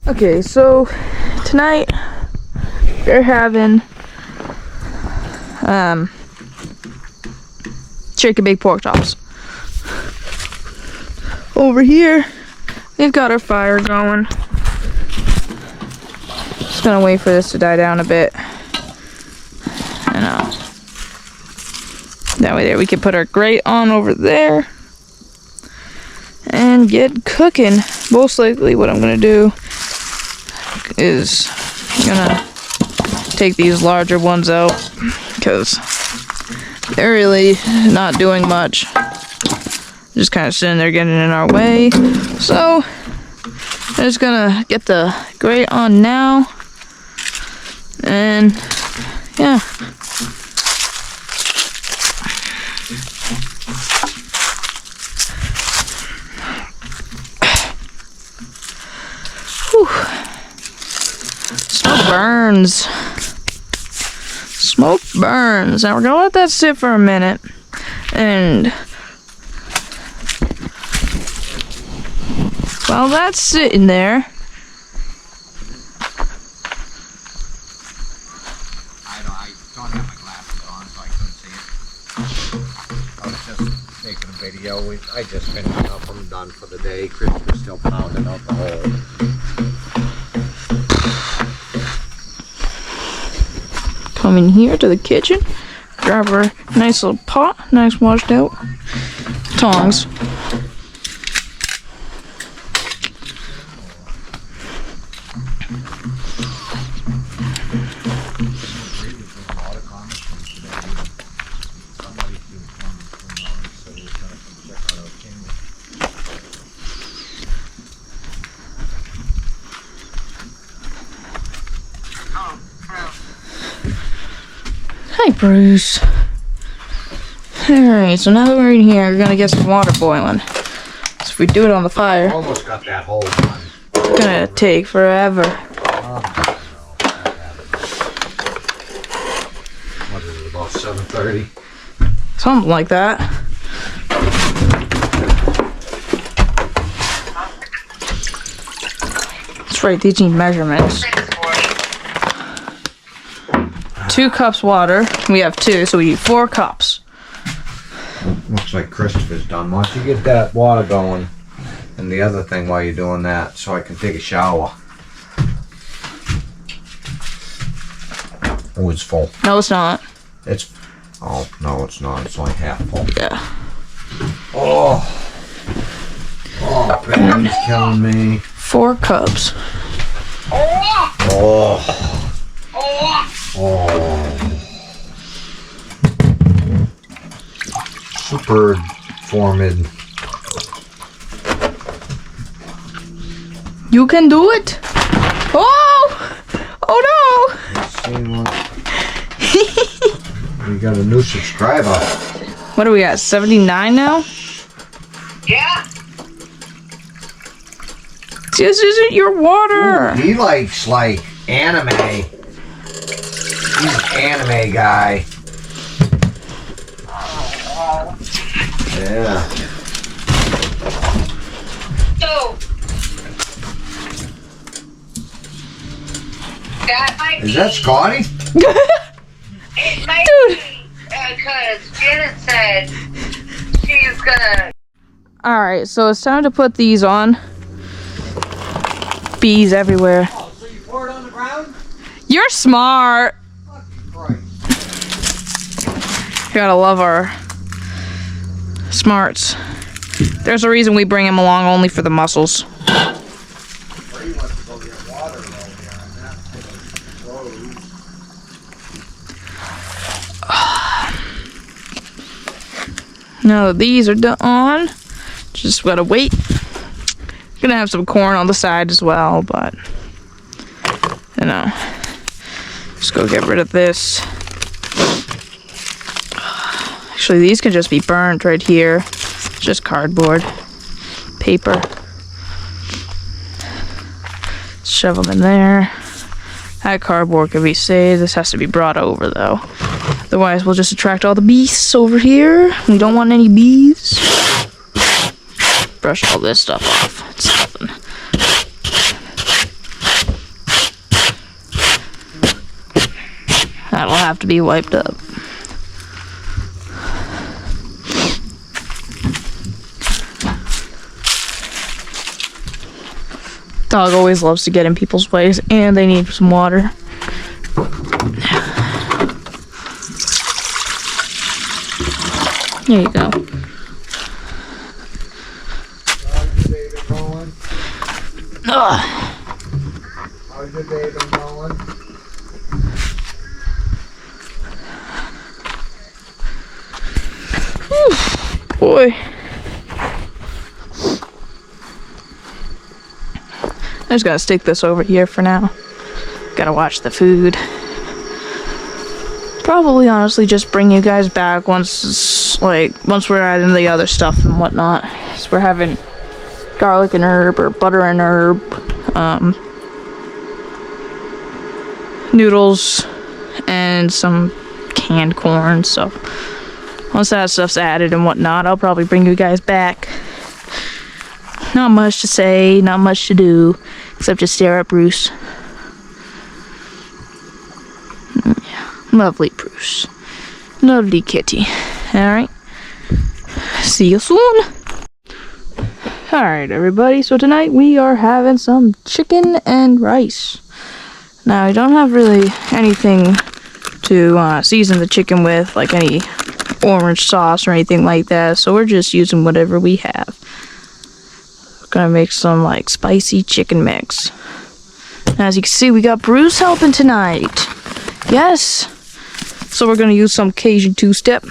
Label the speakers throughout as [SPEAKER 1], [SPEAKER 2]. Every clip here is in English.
[SPEAKER 1] Okay, so tonight we're having chicken big pork chops. Over here, we've got our fire going. Just gonna wait for this to die down a bit. And that way there we can put our grate on over there and get cooking. Most likely what I'm gonna do is I'm gonna take these larger ones out because they're really not doing much. Just kind of sitting there getting in our way. So I'm just gonna get the grate on now, and yeah. Whew. Smoke burns. Smoke burns. Now we're gonna let that sit for a minute, and while that's sitting there,
[SPEAKER 2] I don't have my glasses on, so I couldn't see it. I was just taking a video. I just finished up. I'm done for the day. Christopher's still pounding out the hole.
[SPEAKER 1] come in here to the kitchen, grab our nice little pot, nice washed out tongs. Hi, Bruce. Alright, so now that we're in here, we're gonna get some water boiling. So if we do it on the fire,
[SPEAKER 2] Almost got that hole done.
[SPEAKER 1] it's gonna take forever.
[SPEAKER 2] What is it, about 7:30?
[SPEAKER 1] Something like that. That's right, these need measurements. 2 cups water. We have 2, so we need 4 cups.
[SPEAKER 2] Looks like Christopher's done. Why don't you get that water going? And the other thing while you're doing that, so I can take a shower. Oh, it's full.
[SPEAKER 1] No, it's not.
[SPEAKER 2] It's... Oh, no, it's not. It's only half full.
[SPEAKER 1] Yeah.
[SPEAKER 2] Oh! Oh, baby's killing me.
[SPEAKER 1] 4 cups.
[SPEAKER 2] Oh! Oh! Super formid.
[SPEAKER 1] You can do it. Oh! Oh no!
[SPEAKER 2] We got a new subscriber.
[SPEAKER 1] What do we got? 79 now?
[SPEAKER 3] Yeah.
[SPEAKER 1] This isn't your water.
[SPEAKER 2] He likes like anime. He's an anime guy. Yeah.
[SPEAKER 3] So that might
[SPEAKER 2] Is that Scotty?
[SPEAKER 3] it might
[SPEAKER 1] Dude.
[SPEAKER 3] be because Janet said she's gonna.
[SPEAKER 1] Alright, so it's time to put these on. Bees everywhere.
[SPEAKER 2] Oh, so you pour it on the ground?
[SPEAKER 1] You're smart.
[SPEAKER 2] Fucking Christ.
[SPEAKER 1] You gotta love our smarts. There's a reason we bring him along only for the muscles.
[SPEAKER 2] He wants to go get water over there on that road.
[SPEAKER 1] Now that these are done, just gotta wait. Gonna have some corn on the side as well, but you know, just go get rid of this. Actually, these can just be burnt right here. Just cardboard, paper. Shove them in there. That cardboard can be saved. This has to be brought over though. Otherwise, we'll just attract all the beasts over here. We don't want any bees. Brush all this stuff off. It's nothing. That'll have to be wiped up. Dog always loves to get in people's ways, and they need some water. There you go.
[SPEAKER 2] How's your day been going?
[SPEAKER 1] Ugh.
[SPEAKER 2] How's your day been going?
[SPEAKER 1] Boy. I just gotta stick this over here for now. Gotta watch the food. Probably honestly just bring you guys back once we're adding the other stuff and whatnot. So we're having garlic and herb or butter and herb, noodles, and some canned corn. So once that stuff's added and whatnot, I'll probably bring you guys back. Not much to say, not much to do, except just stare at Bruce. Yeah, lovely Bruce. Lovely kitty. Alright. See you soon. Alright, everybody. So tonight we are having some chicken and rice. Now, I don't have really anything to season the chicken with, like any orange sauce or anything like that. So we're just using whatever we have. Gonna make some like spicy chicken mix. As you can see, we got Bruce helping tonight. Yes. So we're gonna use some Cajun two-step.
[SPEAKER 4] I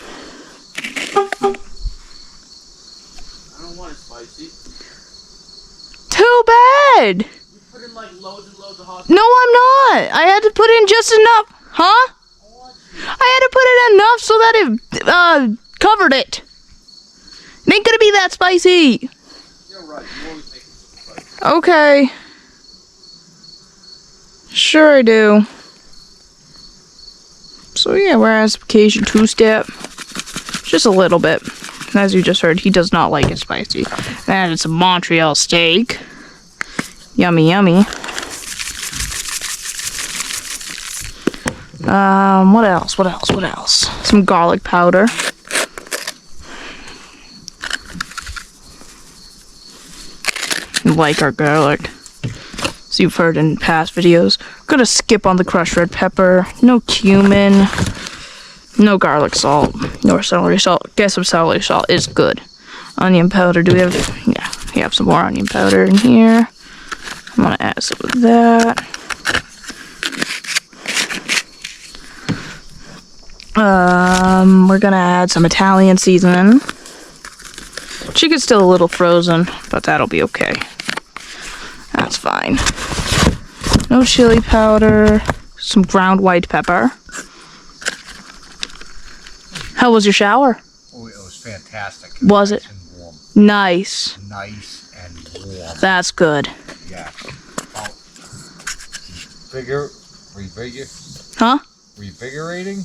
[SPEAKER 4] don't want it spicy.
[SPEAKER 1] Too bad.
[SPEAKER 4] You put in like loads and loads of hot.
[SPEAKER 1] No, I'm not. I had to put in just enough. Huh? I had to put in enough so that it covered it. It ain't gonna be that spicy.
[SPEAKER 4] You're right. You always make it spicy.
[SPEAKER 1] Okay. Sure I do. So yeah, we're at Cajun two-step. Just a little bit. As you just heard, he does not like it spicy. I added some Montreal steak. Yummy, yummy. What else? What else? What else? Some garlic powder. Like our garlic. So you've heard in past videos. We're gonna skip on the crushed red pepper. No cumin. No garlic salt. Nor celery salt. Guess some celery salt is good. Onion powder. Do we have? Yeah, we have some more onion powder in here. I'm gonna add some of that. We're gonna add some Italian seasoning. Chicken's still a little frozen, but that'll be okay. That's fine. No chili powder. Some ground white pepper. How was your shower?
[SPEAKER 2] Oh, it was fantastic.
[SPEAKER 1] Was
[SPEAKER 2] nice
[SPEAKER 1] it?
[SPEAKER 2] And warm.
[SPEAKER 1] Nice.
[SPEAKER 2] Nice and warm.
[SPEAKER 1] That's good.
[SPEAKER 2] Yeah. Oh.
[SPEAKER 1] Huh?
[SPEAKER 2] Revigorating?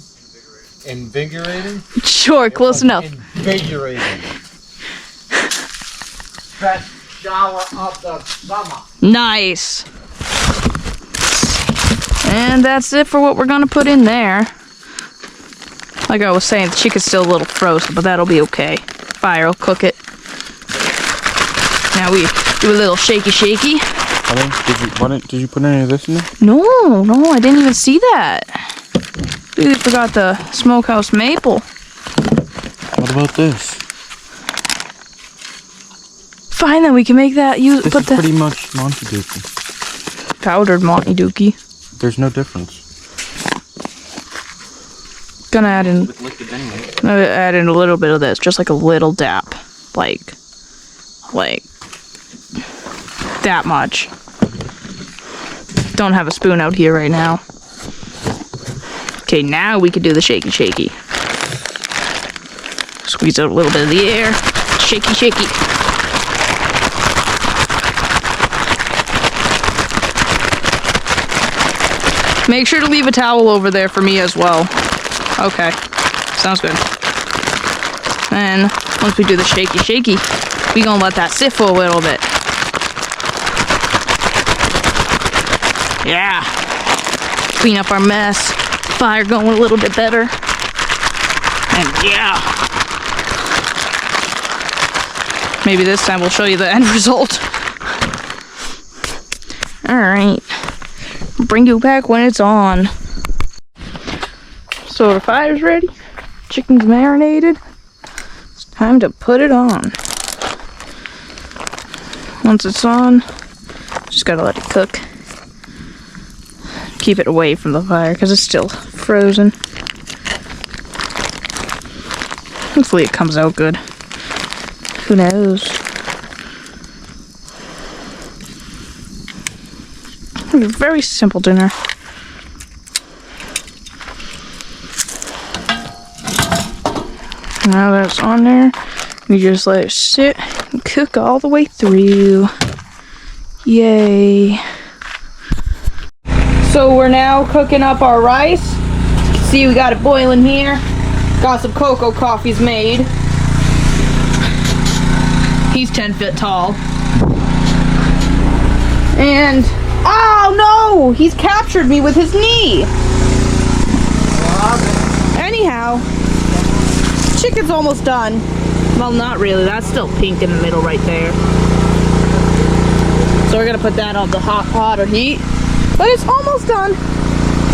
[SPEAKER 2] Invigorating?
[SPEAKER 1] Sure, close enough.
[SPEAKER 2] Invigorating. Best shower of the summer.
[SPEAKER 1] Nice. And that's it for what we're gonna put in there. Like I was saying, the chicken's still a little frozen, but that'll be okay. Fire will cook it. Now we do a little shaky.
[SPEAKER 4] Did you put any of this in there?
[SPEAKER 1] No, I didn't even see that. We forgot the smokehouse maple.
[SPEAKER 4] What about this?
[SPEAKER 1] Fine, then we can make that.
[SPEAKER 4] This
[SPEAKER 1] Put
[SPEAKER 4] is
[SPEAKER 1] the
[SPEAKER 4] pretty much Monty Dookie.
[SPEAKER 1] powdered Monty Dookie.
[SPEAKER 4] There's no difference.
[SPEAKER 1] Gonna add in.
[SPEAKER 4] With liquid anyway.
[SPEAKER 1] I'm gonna add in a little bit of this, just like a little dap, like that much. Don't have a spoon out here right now. Okay, now we can do the shaky. Squeeze out a little bit of the air. Shaky. Make sure to leave a towel over there for me as well. Okay, sounds good. Then, once we do the shaky, we gonna let that sit for a little bit. Yeah. Clean up our mess. fire going a little bit better. And yeah. Maybe this time we'll show you the end result. Alright. Bring you back when it's on. So the fire's ready. Chicken's marinated. It's time to put it on. Once it's on, just gotta let it cook. Keep it away from the fire because it's still frozen. Hopefully it comes out good. Who knows? It's a very simple dinner. Now that it's on there, you just let it sit and cook all the way through. Yay. So we're now cooking up our rice. See, we got it boiling here. Got some cocoa coffees made. He's 10 feet tall. And, oh no! He's captured me with his knee. Anyhow, chicken's almost done. Well, not really. That's still pink in the middle right there. So we're gonna put that on the hotter heat. But it's almost done.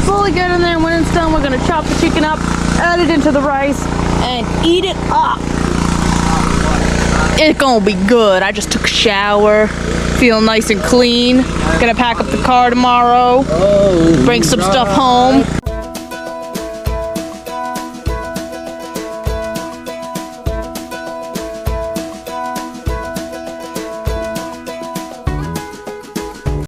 [SPEAKER 1] Slowly get in there, and when it's done, we're gonna chop the chicken up, add it into the rice, and eat it up. It's gonna be good. I just took a shower, feeling nice and clean. Gonna pack up the car tomorrow, bring some stuff home.